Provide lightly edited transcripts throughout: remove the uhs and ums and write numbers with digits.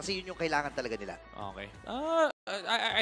Kasi yun yung kailangan talaga nila. Okay.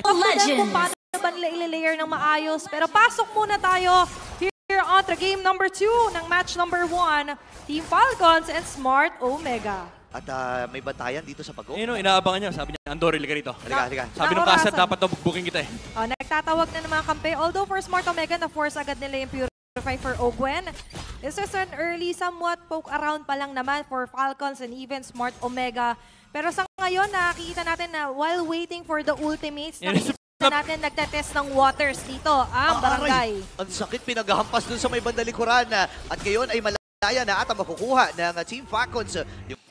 Kung paano ba nila i-layer ng maayos. Pero pasok muna tayo here on the game number 2 ng match number 1. Team Falcons and Smart Omega. At may bantayan dito sa pag-go. Inaabangan niya. Sabi niya, Andori, liga rito. Halika. Sabi ng caster, dapat daw booking kita eh. Nagtatawag na ng mga kampe. Although for Smart Omega, na-force agad nila yung Purify for Ogwen. This is an early, somewhat poke around pa lang naman for Falcons and even Smart Omega. Pero sa ngayon, nakikita natin na while waiting for the ultimates, nakikita natin nagtatest ng waters dito, ang barangay. Ang sakit, pinaghahampas dun sa may bandalikuran. At ngayon ay malaya na ata makukuha ng Team Falcons.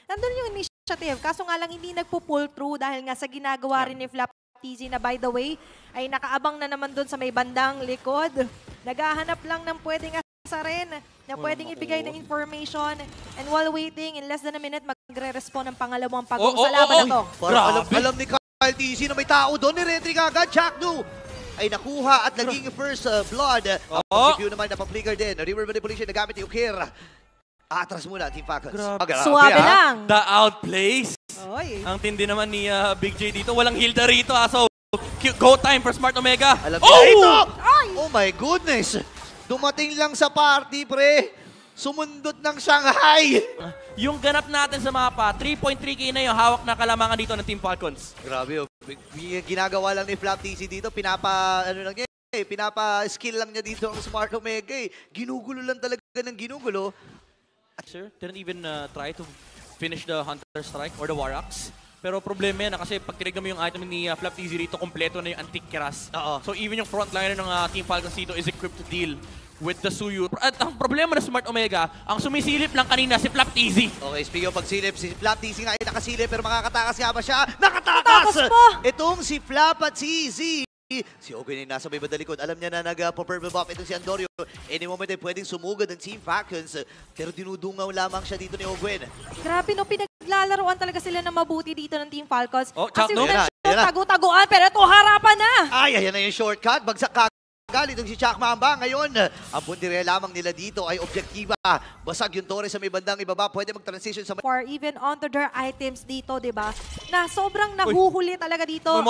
Nandun yung initiative, kaso nga lang hindi nagpo-pull through dahil nga sa ginagawa rin ni Flap TZ na by the way, ay nakaabang na naman dun sa may bandang likod. Naghahanap lang ng pwedeng rin na pwedeng ibigay ng information, and while waiting, in less than a minute, magre-respond ang pangalawang pag-uong sa laban na to. Alam ni Kyle TZ na may tao doon, ni Retry agad, Jackno ay nakuha at naging first blood. Ang Positive naman na pa-flicker din. River Manipulation na gamit ni Ukir. Atras muna, Team Falcons. Suwabe lang. The outplays. Oy. Ang tindi naman ni Big J dito. Walang Hilda rito. So, go time for Smart Omega. Alam niya ito! Oh my goodness! Dumating lang sa party, pre. Sumundot ng Shanghai. Yung ganap natin sa mapa, 3.3k na yung hawak na kalamangan dito ng Team Falcons. Grabe, ginagawa lang ni Flap TC dito. Pinapa-skill lang niya dito ang Smart Omega. Ginugulo lang talaga ng ginugulo. Sir, didn't even try to finish the Hunter Strike or the War Axe. Pero problema yan kasi pag tinignan mo yung item ni Flap TZ rito, kompleto na yung Antique Keras. So even yung frontliner ng Team Falcons dito is equipped to deal with the Suyu. At ang problema ng Smart Omega, ang sumisilip lang kanina si Flap TZ. Okay, speaking of pagsilip, si Flap TZ nga ay nakasilip pero makakatakas nga ba siya? Nakatakas! Itong si Flap at TZ. Si Ogwen ay nasa may badalikod. Alam niya na nag-purple buff itong si Andorio. Any moment ay pwedeng sumugod ng Team Falcons. Pero dinudungaw lamang siya dito ni Ogwen. Grabe no, pinaglalaroan talaga sila ng mabuti dito ng Team Falcons. Kasi tago-taguan, pero ito harapan na. Ay, ayan na yung shortcut. Bagsak kagad itong si Chak Mamba. Ngayon, ang puntirya lamang nila dito ay objektiba. Basag yung Torres sa may bandang ibaba. Pwede mag-transition sa... For even onto their items dito, di ba? Na sobrang nahuhuli talaga dito ang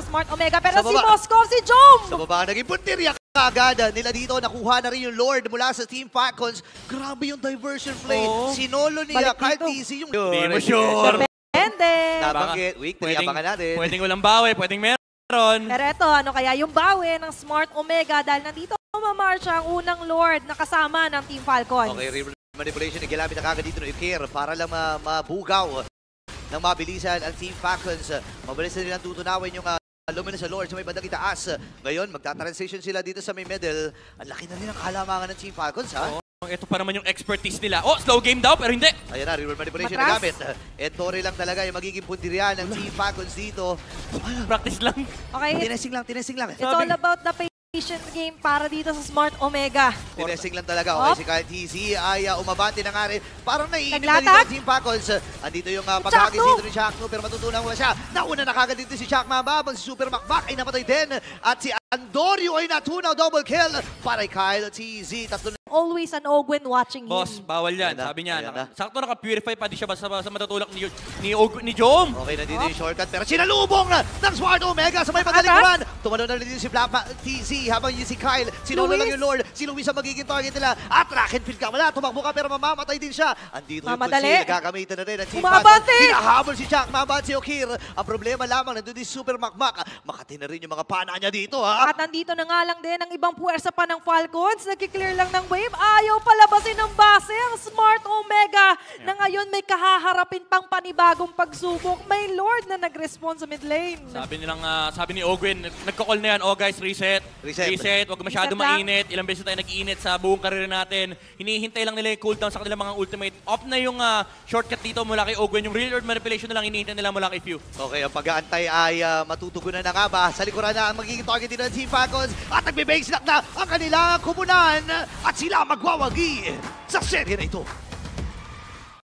Smart Omega. Pero si Moskov, si Jom! Sa baba, naging puntirya kagad nila dito. Nakuha na rin yung Lord mula sa Team Falcons. Grabe yung diversion play. Sinolo ni Kyle TZ yung... Hindi mo sure. Depende. Nabanggit. Week 3, abangan natin. Pwedeng walang bawi, pwedeng meron. Pero ito, ano kaya yung bawi ng Smart Omega dahil nandito mamarcha ang unang Lord na kasama ng Team Falcons. Okay, River Manipulation. Igilamit na kagad dito ng Ukir para lang mabugaw ng mabilisan ang Team Falcons. Mabilis na nilang tutunawin yung Luminous Lord sa may bandang itaas. Ngayon, magta-transition sila dito sa may middle. Ang laki na rin ang kalamangan ng Team Falcons, ha? Ito pa naman yung expertise nila. Slow game daw, pero hindi. Ayan na, River Manipulation na gamit. Ettore lang talaga yung magiging puntirya ng Team Falcons dito. Practice lang. Okay. Tinesing lang. It's all about the patient game para dito sa Smart Omega. Tinesing lang talaga. Okay, si Kyle TZ ay umabante na nga rin. Parang naiinip na dito ang Team Falcons. Andito yung paghagis dito ni Jackno, pero matutunan mo na siya. Nauna na kagad dito si Jack Mamba. Si Super Macmac ay napatay din. At si Andorio ay natunaw, double kill para Kyle TZ. Always an Ogwen watching him. Boss, bawal yan. Sabi niya, sakto naka-purify pa di siya sa matutulak ni Jom. Okay, nandito yung shortcut pero sinalubong na ng Smart Omega sa may pagkalikuran. Tumalon na rin si Flap TZ habang yun si Kyle. Sinolo lang yung Lord. Si Luis ang magiging target nila. At track and field ka. Wala, tumakbo ka pero mamamatay din siya. Andito yung Kunsil. Nagagamitan na rin ang Team Falcons. Hinahabol si Jack Mamba at si Ukir. Ang problema lamang, nandun din Super Macmac. Makati na rin yung mga pana niya dito, ha? At nandito na nga lang din ang ibang puwersa pa ng Falcons. Nagkiklear lang ng wave. Ayaw palabasin ng base ang Smart Omega na ngayon may kahaharapin pang panibagong pagsubok. May Lord na nag-respond sa mid lane. Sabi ni Ogwen, nagko-call na yan, guys, reset. Huwag masyado mainit. Ilang beses tayo nag-iinit sa buong karera natin. Hinihintay lang nila yung cooldown sa kanilang mga ultimate. Off na yung shortcut dito mula kay Ogwen. Yung real Lord manipulation na lang hinihintay nila mula kay Few. Okay, ang pag-aantay ay matutugunan na nga ba? Sa likuran na ang magiging target dito ng Team Falcons. At nagbe-base lock na ang kanilang kumunan. At sila magwawagi sa serye na ito.